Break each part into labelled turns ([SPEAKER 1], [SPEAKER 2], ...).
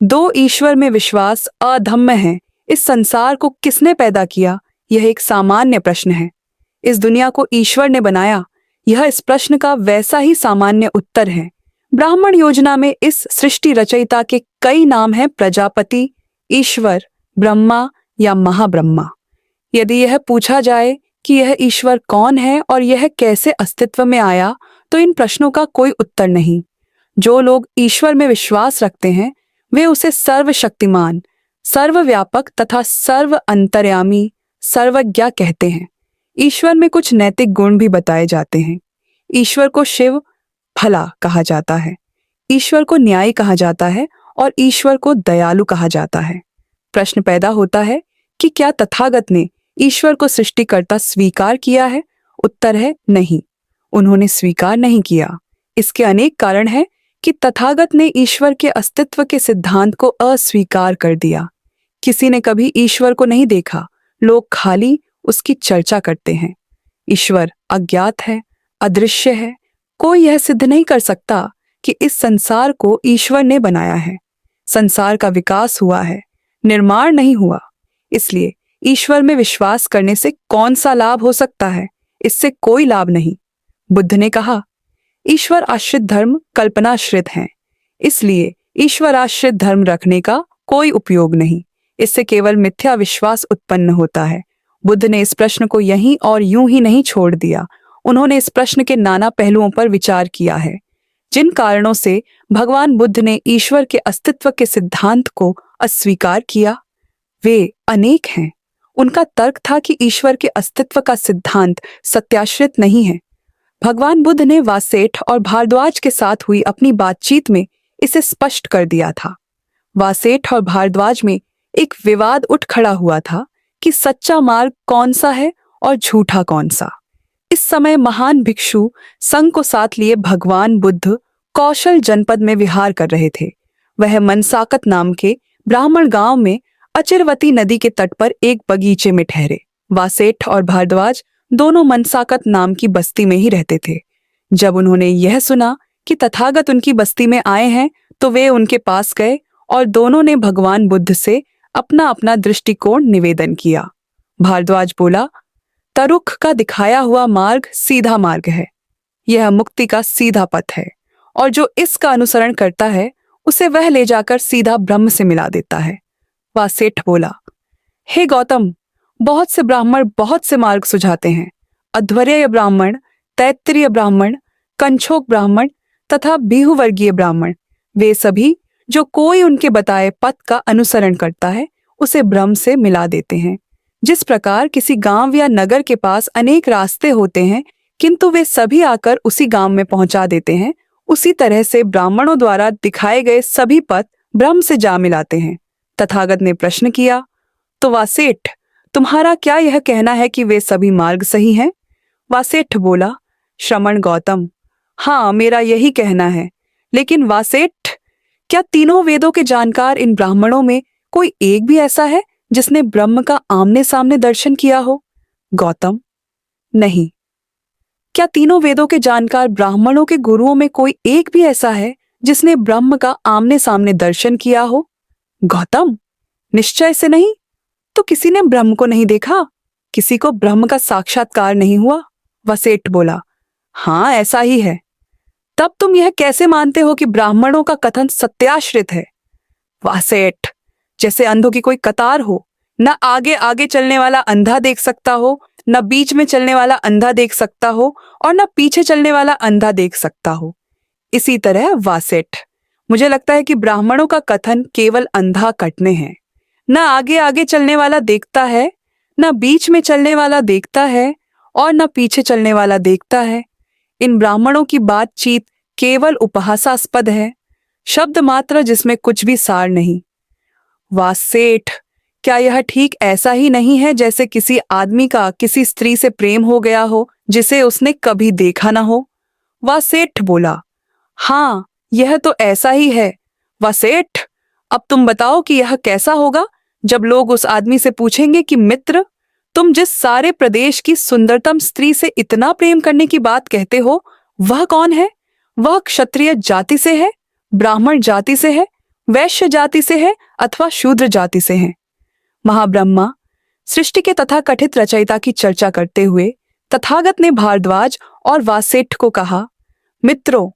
[SPEAKER 1] दो ईश्वर में विश्वास अधम्य है। इस संसार को किसने पैदा किया, यह एक सामान्य प्रश्न है। इस दुनिया को ईश्वर ने बनाया, यह इस प्रश्न का वैसा ही सामान्य उत्तर है। ब्राह्मण योजना में इस सृष्टि रचयिता के कई नाम हैं: प्रजापति, ईश्वर, ब्रह्मा या महाब्रह्मा। यदि यह पूछा जाए कि यह ईश्वर कौन है और यह कैसे अस्तित्व में आया, तो इन प्रश्नों का कोई उत्तर नहीं। जो लोग ईश्वर में विश्वास रखते हैं वे उसे सर्वशक्तिमान, सर्वव्यापक तथा सर्व अंतर्यामी, सर्वज्ञ कहते हैं। ईश्वर में कुछ नैतिक गुण भी बताए जाते हैं। ईश्वर को शिव भला कहा जाता है, ईश्वर को न्यायी कहा जाता है और ईश्वर को दयालु कहा जाता है। प्रश्न पैदा होता है कि क्या तथागत ने ईश्वर को सृष्टिकर्ता स्वीकार किया है? उत्तर है नहीं, उन्होंने स्वीकार नहीं किया। इसके अनेक कारण हैं कि तथागत ने ईश्वर के अस्तित्व के सिद्धांत को अस्वीकार कर दिया। किसी ने कभी ईश्वर को नहीं देखा, लोग खाली उसकी चर्चा करते हैं। ईश्वर अज्ञात है, अदृश्य है। कोई यह सिद्ध नहीं कर सकता कि इस संसार को ईश्वर ने बनाया है। संसार का विकास हुआ है, निर्माण नहीं हुआ। इसलिए ईश्वर में विश्वास करने से कौन सा लाभ हो सकता है? इससे कोई लाभ नहीं। बुद्ध ने कहा, ईश्वर आश्रित धर्म कल्पनाश्रित हैं, इसलिए ईश्वर आश्रित धर्म रखने का कोई उपयोग नहीं। इससे केवल मिथ्या विश्वास उत्पन्न होता है। बुद्ध ने इस प्रश्न को यहीं और यूं ही नहीं छोड़ दिया। उन्होंने इस प्रश्न के नाना पहलुओं पर विचार किया है। जिन कारणों से भगवान बुद्ध ने ईश्वर के अस्तित्व के सिद्धांत को अस्वीकार किया वे अनेक हैं। उनका तर्क था कि ईश्वर के अस्तित्व का सिद्धांत सत्याश्रित नहीं है। भगवान बुद्ध ने वासेठ और भारद्वाज के साथ हुई अपनी बातचीत में इसे स्पष्ट कर दिया था। वासेठ और भारद्वाज में एक विवाद उठ खड़ा हुआ था कि सच्चा मार्ग कौन सा है और झूठा कौन सा। इस समय महान भिक्षु संघ को साथ लिए भगवान बुद्ध कौशल जनपद में विहार कर रहे थे। वह मनसाकत नाम के ब्राह्मण गांव में अचिरवती नदी के तट पर एक बगीचे में ठहरे। वासेठ और भारद्वाज दोनों मनसाकत नाम की बस्ती में ही रहते थे। जब उन्होंने यह सुना कि तथागत उनकी बस्ती में आए हैं तो वे उनके पास गए और दोनों ने भगवान बुद्ध से अपना अपना दृष्टिकोण निवेदन किया। भारद्वाज बोला, तरुख का दिखाया हुआ मार्ग सीधा मार्ग है। यह मुक्ति का सीधा पथ है और जो इसका अनुसरण करता है उसे वह ले जाकर सीधा ब्रह्म से मिला देता है। वासेठ बोला, हे गौतम, बहुत से ब्राह्मण बहुत से मार्ग सुझाते हैं। अध्वर्य ब्राह्मण, तैत्तिरीय ब्राह्मण, कंछोक ब्राह्मण तथा बिहुवर्गीय ब्राह्मण, वे सभी जो कोई उनके बताए पथ का अनुसरण करता है उसे ब्रह्म से मिला देते हैं। जिस प्रकार किसी गांव या नगर के पास अनेक रास्ते होते हैं किंतु वे सभी आकर उसी गांव में पहुंचा देते हैं, उसी तरह से ब्राह्मणों द्वारा दिखाए गए सभी पथ ब्रह्म से जा मिलाते हैं। तथागत ने प्रश्न किया, तो वासेठ, तुम्हारा क्या यह कहना है कि वे सभी मार्ग सही हैं? वासेठ बोला, श्रमण गौतम, हाँ, मेरा यही कहना है। लेकिन वासेठ, क्या तीनों वेदों के जानकार इन ब्राह्मणों में कोई एक भी ऐसा है जिसने ब्रह्म का आमने सामने दर्शन किया हो? गौतम, नहीं। क्या तीनों वेदों के जानकार ब्राह्मणों के गुरुओं में कोई एक भी ऐसा है जिसने ब्रह्म का आमने सामने दर्शन किया हो? गौतम, निश्चय से नहीं। तो किसी ने ब्रह्म को नहीं देखा, किसी को ब्रह्म का साक्षात्कार नहीं हुआ? वसेठ बोला, हाँ, ऐसा ही है। तब तुम यह कैसे मानते हो कि ब्राह्मणों का कथन सत्याश्रित है? वासेठ, जैसे अंधों की कोई कतार हो, न आगे आगे चलने वाला अंधा देख सकता हो, न बीच में चलने वाला अंधा देख सकता हो और न पीछे चलने वाला अंधा देख सकता हो। इसी तरह वासेठ, मुझे लगता है कि ब्राह्मणों का कथन केवल अंधा कटने हैं। न आगे आगे चलने वाला देखता है, न बीच में चलने वाला देखता है और न पीछे चलने वाला देखता है। इन ब्राह्मणों की बातचीत केवल उपहासास्पद है, शब्द मात्र जिसमें कुछ भी सार नहीं। वासेठ, क्या यह ठीक ऐसा ही नहीं है जैसे किसी आदमी का किसी स्त्री से प्रेम हो गया हो जिसे उसने कभी देखा ना हो? वासेठ बोला, हाँ, यह तो ऐसा ही है। वासेठ, अब तुम बताओ कि यह कैसा होगा जब लोग उस आदमी से पूछेंगे कि मित्र, तुम जिस सारे प्रदेश की सुंदरतम स्त्री से इतना प्रेम करने की बात कहते हो वह कौन है? वह क्षत्रिय जाति से है, ब्राह्मण जाति से है, वैश्य जाति से है अथवा शूद्र जाति से है। महाब्रह्मा सृष्टि के तथाकथित रचयिता की चर्चा करते हुए तथागत ने भारद्वाज और वासेठ को कहा, मित्रों,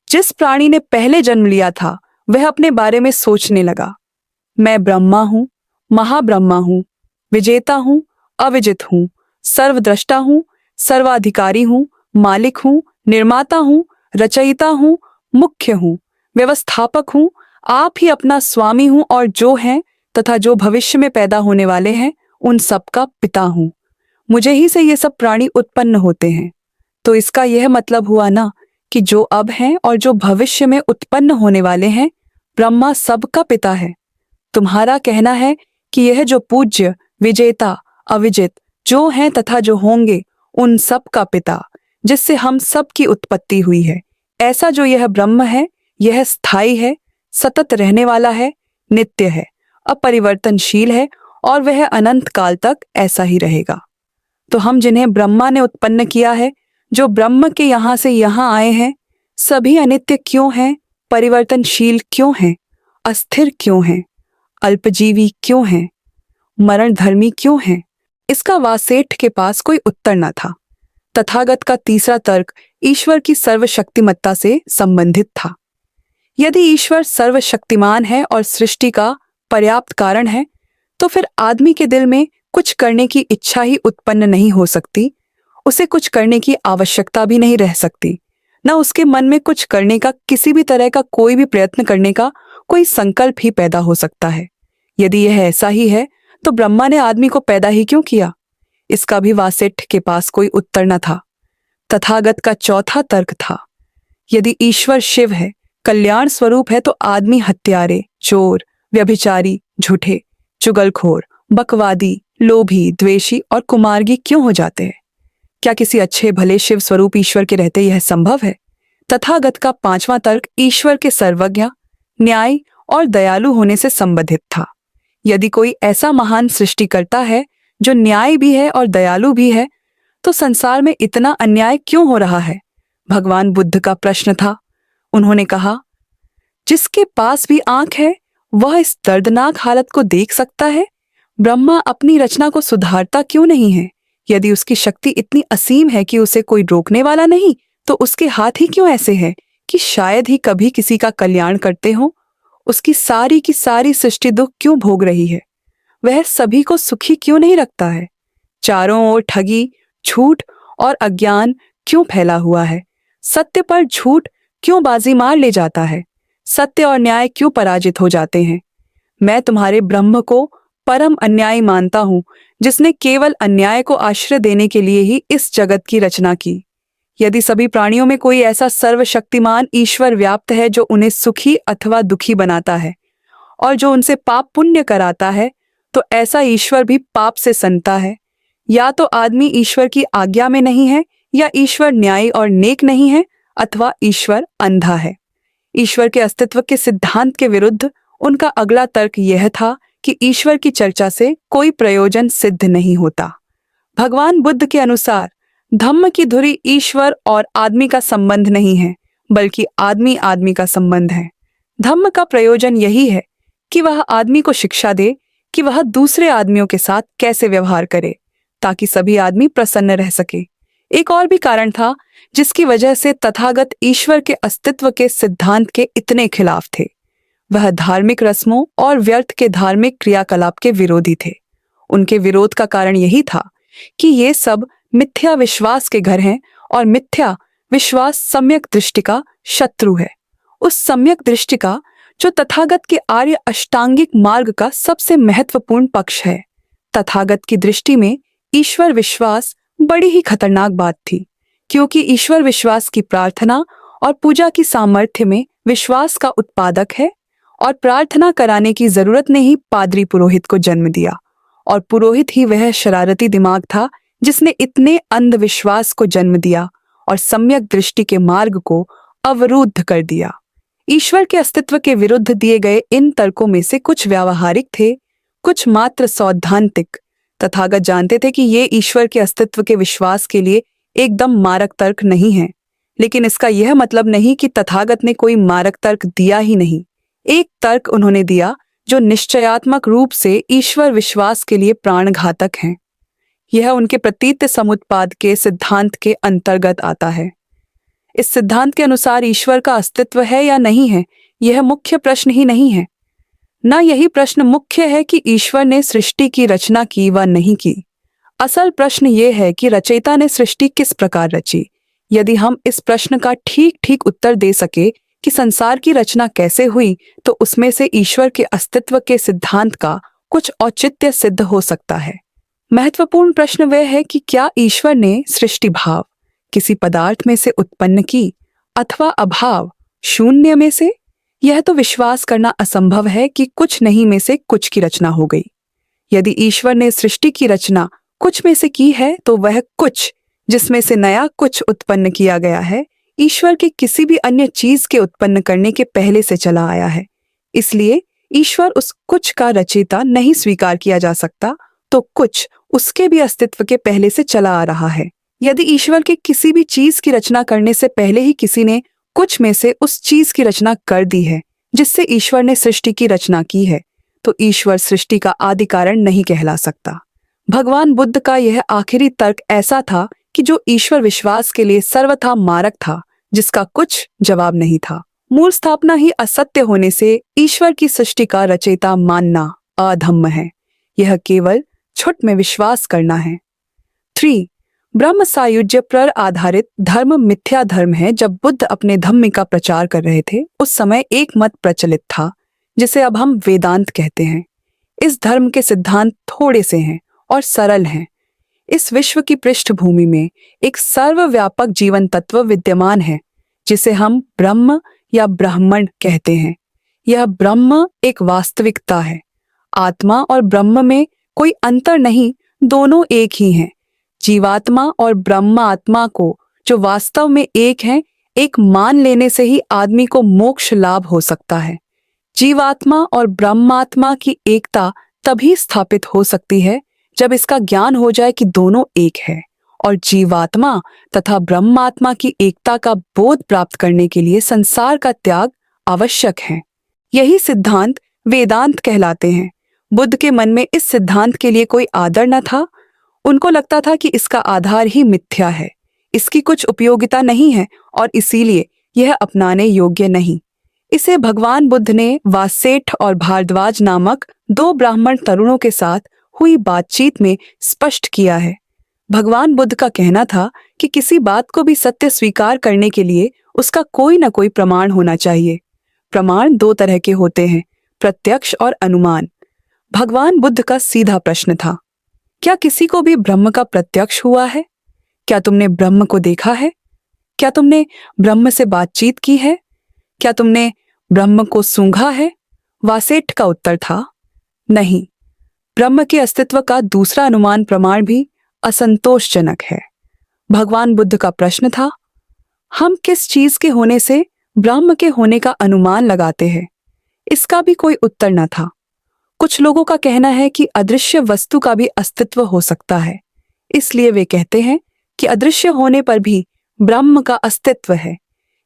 [SPEAKER 1] जिस प्राणी ने पहले जन्म लिया था वह अपने बारे में सोचने लगा। मैं ब्रह्मा हूं, महाब्रह्मा हूं, विजेता हूं, अविजित हूं, सर्वद्रष्टा हूं, सर्वाधिकारी हूं, मालिक हूं, निर्माता हूं, रचयिता हूं, मुख्य हूं, व्यवस्थापक हूं, आप ही अपना स्वामी हूं और जो हैं तथा जो भविष्य में पैदा होने वाले हैं उन सब का पिता हूं। मुझे ही से ये सब प्राणी उत्पन्न होते हैं। तो इसका यह मतलब हुआ ना कि जो अब हैं और जो भविष्य में उत्पन्न होने वाले हैं, ब्रह्मा सबका पिता है। तुम्हारा कहना है कि यह जो पूज्य, विजेता, अविजित, जो हैं तथा जो होंगे उन सब का पिता, जिससे हम सब की उत्पत्ति हुई है, ऐसा जो यह ब्रह्म है, यह स्थायी है, सतत रहने वाला है, नित्य है, अपरिवर्तनशील है और वह अनंत काल तक ऐसा ही रहेगा। तो हम जिन्हें ब्रह्मा ने उत्पन्न किया है, जो ब्रह्म के यहाँ से यहाँ आए हैं, सभी अनित्य क्यों हैं, परिवर्तनशील क्यों हैं, अस्थिर क्यों हैं, अल्पजीवी क्यों हैं, मरण धर्मी क्यों हैं? इसका वासेठ के पास कोई उत्तर न था। तथागत का तीसरा तर्क ईश्वर की सर्वशक्तिमत्ता से संबंधित था। यदि ईश्वर सर्वशक्तिमान है और सृष्टि का पर्याप्त कारण है, तो फिर आदमी के दिल में कुछ करने की इच्छा ही उत्पन्न नहीं हो सकती, उसे कुछ करने की आवश्यकता भी नहीं रह सकती, न उसके मन में कुछ करने का, किसी भी तरह का कोई भी प्रयत्न करने का कोई संकल्प ही पैदा हो सकता है। यदि यह ऐसा ही है तो ब्रह्मा ने आदमी को पैदा ही क्यों किया? इसका भी वासेठ के पास कोई उत्तर न था। तथागत का चौथा तर्क था, यदि ईश्वर शिव है, कल्याण स्वरूप है, तो आदमी हत्यारे, चोर, व्यभिचारी, झूठे, चुगलखोर, बकवादी, लोभी, द्वेषी और कुमार्गी क्यों हो जाते हैं? क्या किसी अच्छे भले शिव स्वरूप ईश्वर के रहते यह संभव है? तथागत का पांचवा तर्क ईश्वर के सर्वज्ञ, न्याय और दयालु होने से संबंधित था। यदि कोई ऐसा महान सृष्टिकर्ता है जो न्याय भी है और दयालु भी है, तो संसार में इतना अन्याय क्यों हो रहा है? भगवान बुद्ध का प्रश्न था। उन्होंने कहा, जिसके पास भी आंख है वह इस दर्दनाक हालत को देख सकता है। ब्रह्मा अपनी रचना को सुधारता क्यों नहीं है? यदि उसकी शक्ति इतनी असीम है कि उसे कोई रोकने वाला नहीं, तो उसके हाथ ही क्यों ऐसे हैं कि शायद ही कभी किसी का कल्याण करते हो? उसकी सारी की सारी सृष्टि दुख क्यों भोग रही है? वह सभी को सुखी क्यों नहीं रखता है? चारों ओर ठगी, झूठ और अज्ञान क्यों फैला हुआ है? सत्य पर झूठ क्यों बाजी मार ले जाता है? सत्य और न्याय क्यों पराजित हो जाते हैं? मैं तुम्हारे ब्रह्म को परम अन्यायी मानता हूं, जिसने केवल अन्याय को आश्रय देने के लिए ही इस जगत की रचना की। यदि सभी प्राणियों में कोई ऐसा सर्वशक्तिमान ईश्वर व्याप्त है जो उन्हें सुखी अथवा दुखी बनाता है और जो उनसे पाप पुण्य कराता है, तो ऐसा ईश्वर भी पाप से सनता है। या तो आदमी ईश्वर की आज्ञा में नहीं है, या ईश्वर न्यायी और नेक नहीं है, अथवा ईश्वर अंधा है। ईश्वर के अस्तित्व के सिद्धांत के विरुद्ध उनका अगला तर्क यह था कि ईश्वर की चर्चा से कोई प्रयोजन सिद्ध नहीं होता। भगवान बुद्ध के अनुसार धम्म की धुरी ईश्वर और आदमी का संबंध नहीं है, बल्कि आदमी आदमी का संबंध है। धम्म का प्रयोजन यही है कि वह आदमी को शिक्षा दे कि वह दूसरे आदमियों के साथ कैसे व्यवहार करे, ताकि सभी आदमी प्रसन्न रह सके। एक और भी कारण था जिसकी वजह से तथागत ईश्वर के अस्तित्व के सिद्धांत के इतने खिलाफ थे। वह धार्मिक रस्मों और व्यर्थ के धार्मिक क्रियाकलाप के विरोधी थे। उनके विरोध का कारण यही था कि ये सब मिथ्या विश्वास के घर हैं और मिथ्या विश्वास सम्यक दृष्टि का शत्रु है। उस सम्यक दृष्टि का जो तथागत के आर्य अष्टांगिक मार्ग का सबसे महत्वपूर्ण पक्ष है। तथागत की दृष्टि में ईश्वर विश्वास बड़ी ही खतरनाक बात थी, क्योंकि ईश्वर विश्वास की प्रार्थना और पूजा की सामर्थ्य में विश्वास का उत्पादक है, और प्रार्थना कराने की जरूरत ने ही पादरी पुरोहित को जन्म दिया, और पुरोहित ही वह शरारती दिमाग था जिसने इतने अंधविश्वास को जन्म दिया और सम्यक दृष्टि के मार्ग को अवरुद्ध कर दिया। ईश्वर के अस्तित्व के विरुद्ध दिए गए इन तर्कों में से कुछ व्यावहारिक थे, कुछ मात्र सैद्धांतिक। तथागत जानते थे कि ये ईश्वर के अस्तित्व के विश्वास के लिए एकदम मारक तर्क नहीं है, लेकिन इसका यह मतलब नहीं कि तथागत ने कोई मारक तर्क दिया ही नहीं। एक तर्क उन्होंने दिया जो निश्चयात्मक रूप से ईश्वर विश्वास के लिए प्राणघातक है। यह उनके प्रतीत समुत्पाद के सिद्धांत के अंतर्गत आता है। इस सिद्धांत के अनुसार ईश्वर का अस्तित्व है या नहीं है, यह मुख्य प्रश्न ही नहीं है। न यही प्रश्न मुख्य है कि ईश्वर ने सृष्टि की रचना की व नहीं की। असल प्रश्न यह है कि रचयिता ने सृष्टि किस प्रकार रची। यदि हम इस प्रश्न का ठीक ठीक उत्तर दे सके कि संसार की रचना कैसे हुई, तो उसमें से ईश्वर के अस्तित्व के सिद्धांत का कुछ औचित्य सिद्ध हो सकता है। महत्वपूर्ण प्रश्न वह है कि क्या ईश्वर ने सृष्टि भाव किसी पदार्थ में से उत्पन्न की अथवा अभाव शून्य में से। यह तो विश्वास करना असंभव है कि कुछ नहीं में से कुछ की रचना हो गई। यदि ईश्वर ने सृष्टि की रचना कुछ में से की है, तो वह कुछ जिसमें से नया कुछ उत्पन्न किया गया है, ईश्वर के किसी भी अन्य चीज के उत्पन्न करने के पहले से चला आया है। इसलिए ईश्वर उस कुछ का रचयिता नहीं स्वीकार किया जा सकता, तो कुछ उसके भी अस्तित्व के पहले से चला आ रहा है। यदि ईश्वर के किसी भी चीज की रचना करने से पहले ही किसी ने कुछ में से उस चीज की रचना कर दी है जिससे ईश्वर ने सृष्टि की रचना की है, तो ईश्वर सृष्टि का आदि कारण नहीं कहला सकता। भगवान बुद्ध का यह आखिरी तर्क ऐसा था कि जो ईश्वर विश्वास के लिए सर्वथा मारक था, जिसका कुछ जवाब नहीं था। मूल स्थापना ही असत्य होने से ईश्वर की सृष्टि का रचयिता मानना अधम्म है। यह केवल छुट में विश्वास करना है। 3. ब्रह्म सायुज्य पर आधारित धर्म मिथ्या धर्म है। जब बुद्ध अपने धम्म का प्रचार कर रहे थे, उस समय एक मत प्रचलित था जिसे अब हम वेदांत कहते हैं। इस धर्म के सिद्धांत थोड़े से हैं और सरल हैं। इस विश्व की पृष्ठभूमि में एक सर्वव्यापक जीवन तत्व विद्यमान है जिसे हम ब्रह्म या ब्राह्मण कहते हैं। यह ब्रह्म एक वास्तविकता है। आत्मा और ब्रह्म में कोई अंतर नहीं, दोनों एक ही हैं। जीवात्मा और ब्रह्मात्मा को जो वास्तव में एक है, एक मान लेने से ही आदमी को मोक्ष लाभ हो सकता है। जीवात्मा और ब्रह्मात्मा की एकता तभी स्थापित हो सकती है जब इसका ज्ञान हो जाए कि दोनों एक है, और जीवात्मा तथा ब्रह्मात्मा की एकता का बोध प्राप्त करने के लिए संसार का त्याग आवश्यक है। यही सिद्धांत वेदांत कहलाते हैं। बुद्ध के मन में इस सिद्धांत के लिए कोई आदर न था। उनको लगता था कि इसका आधार ही मिथ्या है, इसकी कुछ उपयोगिता नहीं है और इसीलिए यह अपनाने योग्य नहीं। इसे भगवान बुद्ध ने वासेठ और भारद्वाज नामक 2 ब्राह्मण तरुणों के साथ हुई बातचीत में स्पष्ट किया है। भगवान बुद्ध का कहना था कि किसी बात को भी सत्य स्वीकार करने के लिए उसका कोई न कोई प्रमाण होना चाहिए। प्रमाण 2 तरह के होते हैं, प्रत्यक्ष और अनुमान। भगवान बुद्ध का सीधा प्रश्न था, क्या किसी को भी ब्रह्म का प्रत्यक्ष हुआ है? क्या तुमने ब्रह्म को देखा है? क्या तुमने ब्रह्म से बातचीत की है? क्या तुमने ब्रह्म को सूंघा है? वासेठ का उत्तर था, नहीं। ब्रह्म के अस्तित्व का दूसरा अनुमान प्रमाण भी असंतोषजनक है। भगवान बुद्ध का प्रश्न था, हम किस चीज के होने से ब्रह्म के होने का अनुमान लगाते हैं? इसका भी कोई उत्तर न था। कुछ लोगों का कहना है कि अदृश्य वस्तु का भी अस्तित्व हो सकता है, इसलिए वे कहते हैं कि अदृश्य होने पर भी ब्रह्म का अस्तित्व है।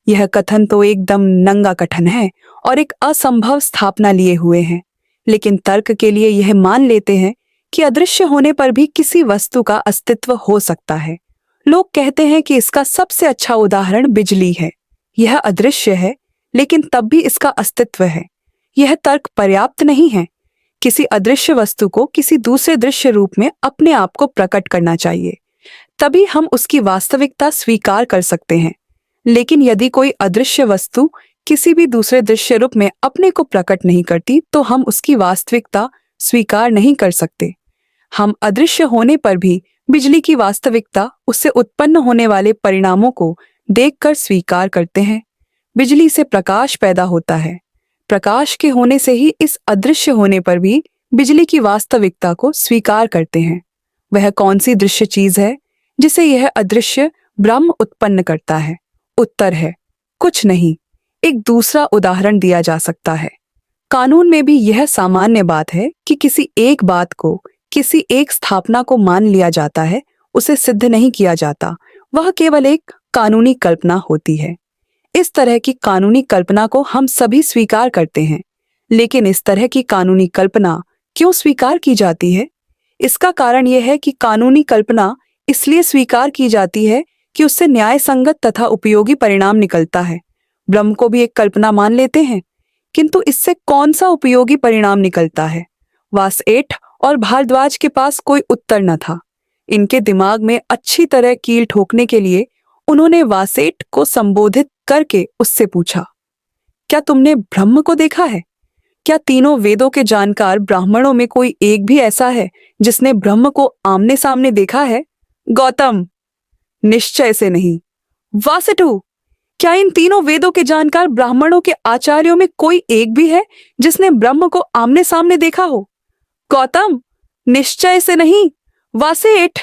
[SPEAKER 1] यह कथन तो एकदम नंगा कथन है और एक असंभव स्थापना लिए हुए हैं, लेकिन तर्क के लिए यह मान लेते हैं कि अदृश्य होने पर भी किसी वस्तु का अस्तित्व हो सकता है। लोग कहते हैं कि इसका सबसे अच्छा उदाहरण बिजली है। यह अदृश्य है, लेकिन तब भी इसका अस्तित्व है। यह तर्क पर्याप्त नहीं है। किसी अदृश्य वस्तु को किसी दूसरे दृश्य रूप में अपने आप को प्रकट करना चाहिए, तभी हम उसकी वास्तविकता स्वीकार कर सकते हैं। लेकिन यदि कोई अदृश्य वस्तु किसी भी दूसरे दृश्य रूप में अपने को प्रकट नहीं करती, तो हम उसकी वास्तविकता स्वीकार नहीं कर सकते। हम अदृश्य होने पर भी बिजली की वास्तविकता, उससे उत्पन्न होने वाले परिणामों को देखकर स्वीकार करते हैं। बिजली से प्रकाश पैदा होता है। प्रकाश के होने से ही इस अदृश्य होने पर भी बिजली की वास्तविकता को स्वीकार करते हैं। वह कौन सी दृश्य चीज है जिसे यह अदृश्य ब्रह्म उत्पन्न करता है? उत्तर है, कुछ नहीं। एक दूसरा उदाहरण दिया जा सकता है। कानून में भी यह सामान्य बात है कि किसी एक बात को, किसी एक स्थापना को मान लिया जाता है, उसे सिद्ध नहीं किया जाता। वह केवल एक कानूनी कल्पना होती है। इस तरह की कानूनी कल्पना को हम सभी स्वीकार करते हैं, लेकिन इस तरह की कानूनी कल्पना क्यों स्वीकार की जाती है? इसका कारण यह है कि कानूनी कल्पना इसलिए स्वीकार की जाती है कि उससे न्याय संगत तथा उपयोगी परिणाम निकलता है। ब्रह्म को भी एक कल्पना मान लेते हैं, किंतु इससे कौन सा उपयोगी परिणाम निकलता है? वासएठ और भारद्वाज के पास कोई उत्तर न था। इनके दिमाग में अच्छी तरह कील ठोकने के लिए उन्होंने वासेठ को संबोधित करके उससे पूछा, क्या तुमने ब्रह्म को देखा है? क्या तीनों वेदों के जानकार ब्राह्मणों में कोई एक भी ऐसा है जिसने ब्रह्म को आमने सामने देखा है? गौतम, निश्चय से नहीं। वासेठु, क्या इन तीनों वेदों के जानकार ब्राह्मणों के आचार्यों में कोई एक भी है जिसने ब्रह्म को आमने सामने देखा हो? गौतम, निश्चय से नहीं। वासेठ,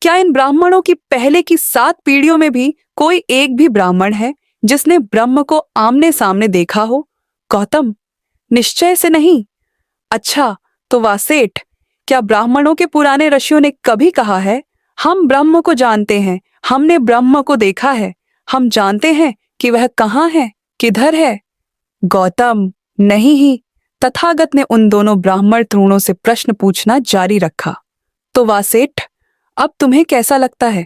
[SPEAKER 1] क्या इन ब्राह्मणों की पहले की 7 पीढ़ियों में भी कोई एक भी ब्राह्मण है जिसने ब्रह्म को आमने सामने देखा हो? गौतम, निश्चय से नहीं। अच्छा, तो वासेठ, क्या ब्राह्मणों के पुराने ऋषियों ने कभी कहा है, हम ब्रह्म को जानते हैं, हमने ब्रह्म को देखा है, हम जानते हैं कि वह कहाँ है, किधर है? गौतम, नहीं ही। तथागत ने उन दोनों ब्राह्मण तरुणों से प्रश्न पूछना जारी रखा। तो वासेठ, अब तुम्हें कैसा लगता है?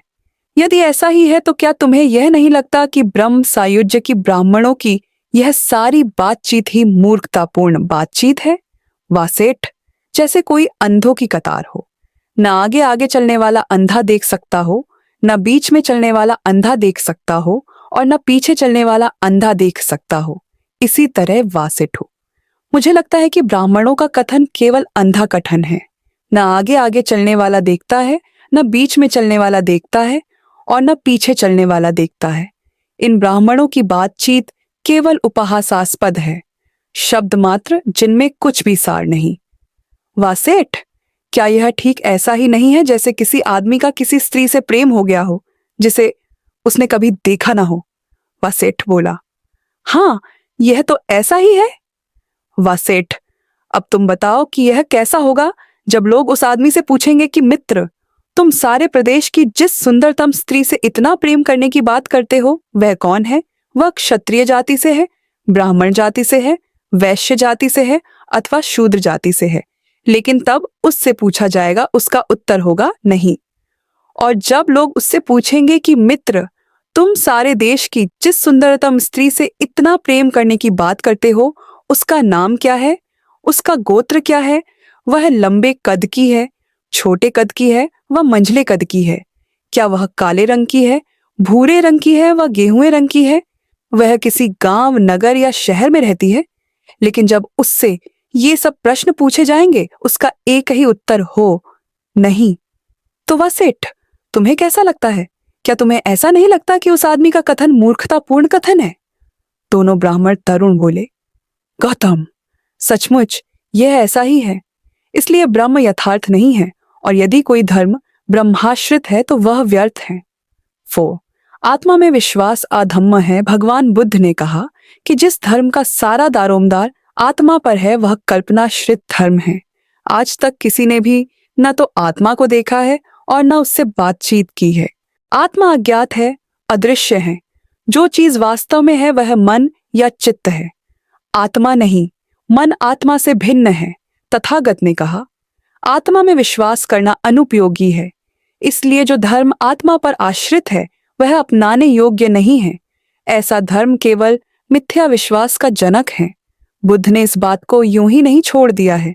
[SPEAKER 1] यदि ऐसा ही है तो क्या तुम्हें यह नहीं लगता कि ब्रह्म सायुज्य की ब्राह्मणों की यह सारी बातचीत ही मूर्खतापूर्ण बातचीत है? वासेठ, जैसे कोई अंधों की कतार हो, न आगे आगे चलने वाला अंधा देख सकता हो, न बीच में चलने वाला अंधा देख सकता हो, और न पीछे चलने वाला अंधा देख सकता हो, इसी तरह वासेठ हो। मुझे लगता है कि ब्राह्मणों का कथन केवल अंधा कथन है। न आगे आगे चलने वाला देखता है, न बीच में चलने वाला देखता है, और न पीछे चलने वाला देखता है। इन ब्राह्मणों की बातचीत केवल उपहासास्पद है, शब्द मात्र जिनमें कुछ भी सार नहीं। वासेठ, क्या यह ठीक ऐसा ही नहीं है जैसे किसी आदमी का किसी स्त्री से प्रेम हो गया हो जिसे उसने कभी देखा ना हो? वासेठ बोला, हाँ, यह तो ऐसा ही है। वासेठ, अब तुम बताओ कि यह कैसा होगा जब लोग उस आदमी से पूछेंगे कि मित्र, तुम सारे प्रदेश की जिस सुंदरतम स्त्री से इतना प्रेम करने की बात करते हो वह कौन है? वह क्षत्रिय जाति से है, ब्राह्मण जाति से है, वैश्य जाति से है अथवा शूद्र जाति से है? लेकिन तब उससे पूछा जाएगा, उसका उत्तर होगा नहीं। और जब लोग उससे पूछेंगे कि मित्र, तुम सारे देश की जिस सुंदरतम स्त्री से इतना प्रेम करने की बात करते हो उसका नाम क्या है, उसका गोत्र क्या है, वह लंबे कद की है, छोटे कद की है, वह मंझले कद की है, क्या वह काले रंग की है, भूरे रंग की है, वह गेहुए रंग की है, वह किसी गांव, नगर या शहर में रहती है? लेकिन जब उससे ये सब प्रश्न पूछे जाएंगे उसका एक ही उत्तर हो, नहीं। तो वासेठ, तुम्हें कैसा लगता है? क्या तुम्हें ऐसा नहीं लगता कि उस आदमी का कथन मूर्खतापूर्ण कथन है? दोनों ब्राह्मण तरुण बोले, गौतम, सचमुच यह ऐसा ही है। इसलिए ब्रह्म यथार्थ नहीं है, और यदि कोई धर्म ब्रह्माश्रित है तो वह व्यर्थ है। आत्मा में विश्वास अधम्म है। भगवान बुद्ध ने कहा कि जिस धर्म का सारा दारोमदार आत्मा पर है वह कल्पनाश्रित धर्म है। आज तक किसी ने भी न तो आत्मा को देखा है और न उससे बातचीत की है। आत्मा अज्ञात है, अदृश्य है। जो चीज वास्तव में है वह मन या चित्त है, आत्मा नहीं। मन आत्मा से भिन्न है। तथागत ने कहा, आत्मा में विश्वास करना अनुपयोगी है। इसलिए जो धर्म आत्मा पर आश्रित है वह अपनाने योग्य नहीं है। ऐसा धर्म केवल मिथ्या विश्वास का जनक है। बुद्ध ने इस बात को यूं ही नहीं छोड़ दिया है।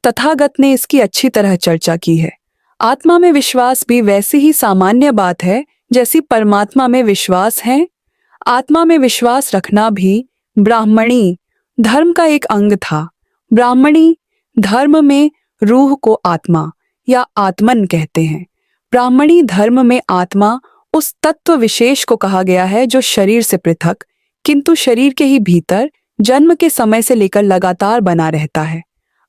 [SPEAKER 1] तथागत ने इसकी अच्छी तरह चर्चा की है। आत्मा में विश्वास भी वैसी ही सामान्य बात है जैसी परमात्मा में विश्वास है। आत्मा में विश्वास रखना भी ब्राह्मणी धर्म का एक अंग था। ब्राह्मणी धर्म में रूह को आत्मा या आत्मन कहते हैं। ब्राह्मणी धर्म में आत्मा उस तत्व विशेष को कहा गया है जो शरीर से पृथक, किंतु शरीर के ही भीतर जन्म के समय से लेकर लगातार बना रहता है।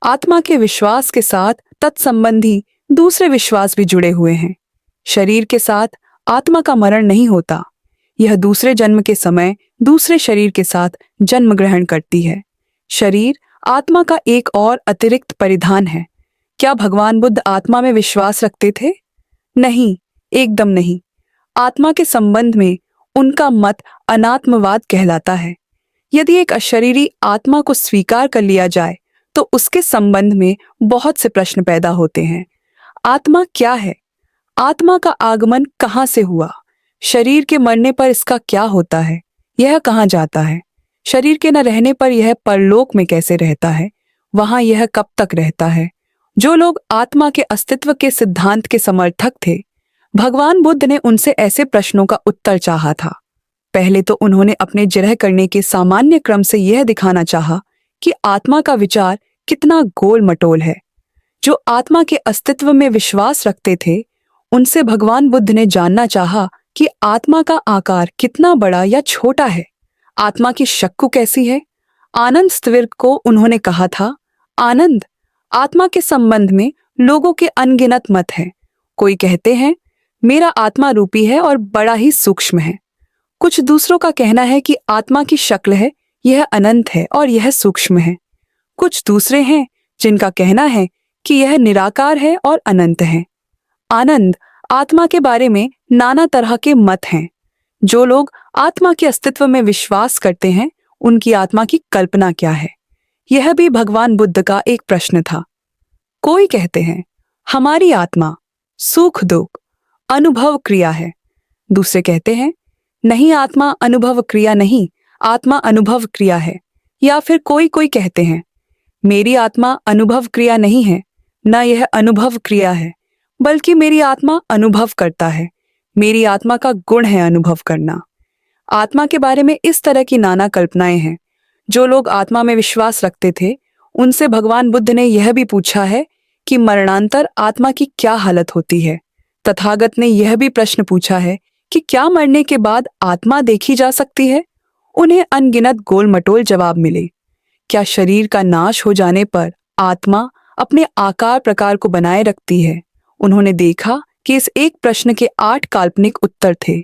[SPEAKER 1] आत्मा के विश्वास के साथ तत्संबंधी दूसरे विश्वास भी जुड़े हुए हैं। शरीर के साथ आत्मा का मरण नहीं होता। यह दूसरे जन्म के समय दूसरे शरीर के साथ जन्म ग्रहण करती है। शरीर आत्मा का एक और अतिरिक्त परिधान है। क्या भगवान बुद्ध आत्मा में विश्वास रखते थे? नहीं, एकदम नहीं। आत्मा के संबंध में उनका मत अनात्मवाद कहलाता है। यदि एक अशरीरी आत्मा को स्वीकार कर लिया जाए तो उसके संबंध में बहुत से प्रश्न पैदा होते हैं। आत्मा क्या है? आत्मा का आगमन कहाँ से हुआ? शरीर के मरने पर इसका क्या होता है? यह कहाँ जाता है? शरीर के न रहने पर यह परलोक में कैसे रहता है? वहां यह कब तक रहता है? जो लोग आत्मा के अस्तित्व के सिद्धांत के समर्थक थे, भगवान बुद्ध ने उनसे ऐसे प्रश्नों का उत्तर चाहा था। पहले तो उन्होंने अपने जिरह करने के सामान्य क्रम से यह दिखाना चाहा कि आत्मा का विचार कितना गोल मटोल है। जो आत्मा के अस्तित्व में विश्वास रखते थे, उनसे भगवान बुद्ध ने जानना चाहा कि आत्मा का आकार कितना बड़ा या छोटा है, आत्मा की शक्कु कैसी है। आनंद स्त्विर्क को उन्होंने कहा था, आनंद, आत्मा के संबंध में लोगों के अनगिनत मत हैं। कोई कहते हैं मेरा आत्मा रूपी है और बड़ा ही सूक्ष्म है। कुछ दूसरों का कहना है कि आत्मा की शक्ल है, यह अनंत है और यह सूक्ष्म है। कुछ दूसरे हैं जिनका कहना है कि यह निराकार है और अनंत है। आनंद, आत्मा के बारे में नाना तरह के मत हैं। जो लोग आत्मा के अस्तित्व में विश्वास करते हैं, उनकी आत्मा की कल्पना क्या है? यह भी भगवान बुद्ध का एक प्रश्न था। कोई कहते हैं हमारी आत्मा सुख दुख अनुभव क्रिया है। दूसरे कहते हैं नहीं, आत्मा अनुभव क्रिया नहीं, आत्मा अनुभव क्रिया है। या फिर कोई कोई कहते हैं मेरी आत्मा अनुभव क्रिया नहीं है, न यह अनुभव क्रिया है, बल्कि मेरी आत्मा अनुभव करता है। मेरी आत्मा का गुण है अनुभव करना। आत्मा के बारे में इस तरह की नाना कल्पनाएं हैं। जो लोग आत्मा में विश्वास रखते थे, उनसे भगवान बुद्ध ने यह भी पूछा है कि मरणांतर आत्मा की क्या हालत होती है। तथागत ने यह भी प्रश्न पूछा है कि क्या मरने के बाद आत्मा देखी जा सकती है? उन्हें अनगिनत गोल मटोल जवाब मिले। क्या शरीर का नाश हो जाने पर आत्मा अपने आकार प्रकार को बनाए रखती है? उन्होंने देखा कि इस एक प्रश्न के 8 काल्पनिक उत्तर थे।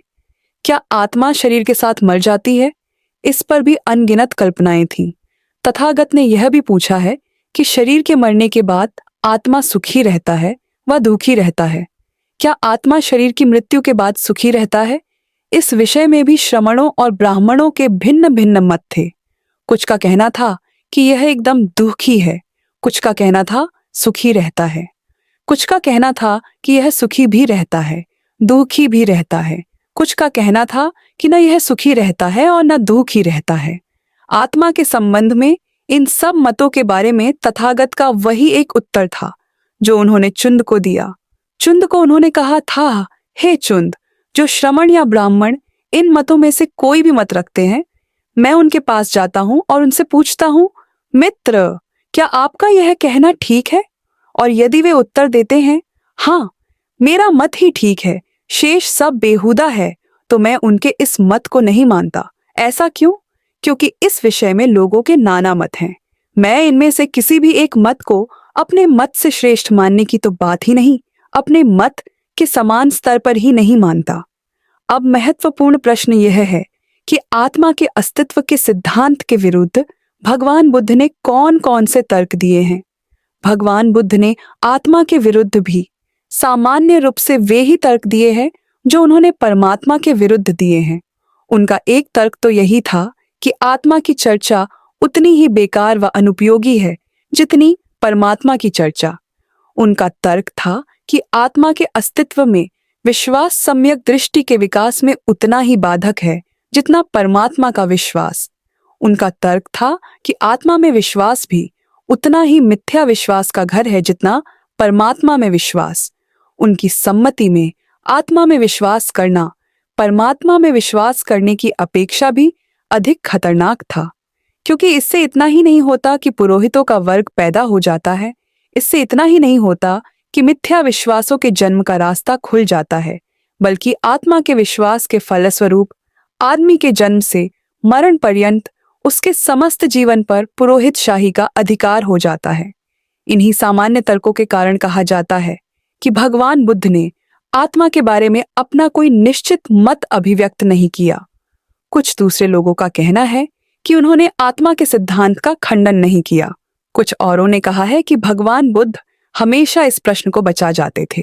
[SPEAKER 1] क्या आत्मा शरीर के साथ मर जाती है? इस पर भी अनगिनत कल्पनाएं थीं। तथागत ने यह भी पूछा है कि शरीर के मरने के बाद आत्मा सुखी रहता है व दुखी रहता है। क्या आत्मा शरीर की मृत्यु के बाद सुखी रहता है? इस विषय में भी श्रमणों और ब्राह्मणों के भिन्न भिन्न मत थे। कुछ का कहना था कि यह एकदम दुखी है, कुछ का कहना था सुखी रहता है, कुछ का कहना था कि यह सुखी भी रहता है, दुखी भी रहता है, कुछ का कहना था कि न यह सुखी रहता है और न दुखी रहता है। आत्मा के संबंध में इन सब मतों के बारे में तथागत का वही एक उत्तर था जो उन्होंने चुंद को दिया। चुंद को उन्होंने कहा था, हे चुंद, जो श्रमण या ब्राह्मण इन मतों में से कोई भी मत रखते हैं, मैं उनके पास जाता हूं और उनसे पूछता हूं, मित्र, क्या आपका यह कहना ठीक है? और यदि वे उत्तर देते हैं हाँ, मेरा मत ही ठीक है, शेष सब बेहुदा है, तो मैं उनके इस मत को नहीं मानता। ऐसा क्यों? क्योंकि इस विषय में लोगों के नाना मत हैं। मैं इनमें से किसी भी एक मत को अपने मत से श्रेष्ठ मानने की तो बात ही नहीं, अपने मत के समान स्तर पर ही नहीं मानता। अब महत्वपूर्ण प्रश्न यह है कि आत्मा के अस्तित्व के सिद्धांत के विरुद्ध भगवान बुद्ध ने कौन कौन से तर्क दिए हैं। भगवान बुद्ध ने आत्मा के विरुद्ध भी सामान्य रूप से वे ही तर्क दिए हैं जो उन्होंने परमात्मा के विरुद्ध दिए हैं। उनका एक तर्क तो यही था कि आत्मा की चर्चा उतनी ही बेकार व अनुपयोगी है जितनी परमात्मा की चर्चा। उनका तर्क था कि आत्मा के अस्तित्व में विश्वास सम्यक दृष्टि के विकास में उतना ही बाधक है जितना परमात्मा का विश्वास। उनका तर्क था कि आत्मा में विश्वास भी उतना ही मिथ्या विश्वास का घर है जितना परमात्मा में विश्वास। उनकी सम्मति में आत्मा में विश्वास करना परमात्मा में विश्वास करने की अपेक्षा भी अधिक खतरनाक था, क्योंकि इससे इतना ही नहीं होता कि पुरोहितों का वर्ग पैदा हो जाता है, इससे इतना ही नहीं होता कि मिथ्या विश्वासों के जन्म का रास्ता खुल जाता है, बल्कि आत्मा के विश्वास के फलस्वरूप आदमी के जन्म से मरण पर्यंत उसके समस्त जीवन पर पुरोहित शाही का अधिकार हो जाता है। इन्हीं सामान्य तर्कों के कारण कहा जाता है कि भगवान बुद्ध ने आत्मा के बारे में अपना कोई निश्चित मत अभिव्यक्त नहीं किया। कुछ दूसरे लोगों का कहना है कि उन्होंने आत्मा के सिद्धांत का खंडन नहीं किया। कुछ औरों ने कहा है कि भगवान बुद्ध हमेशा इस प्रश्न को बचा जाते थे।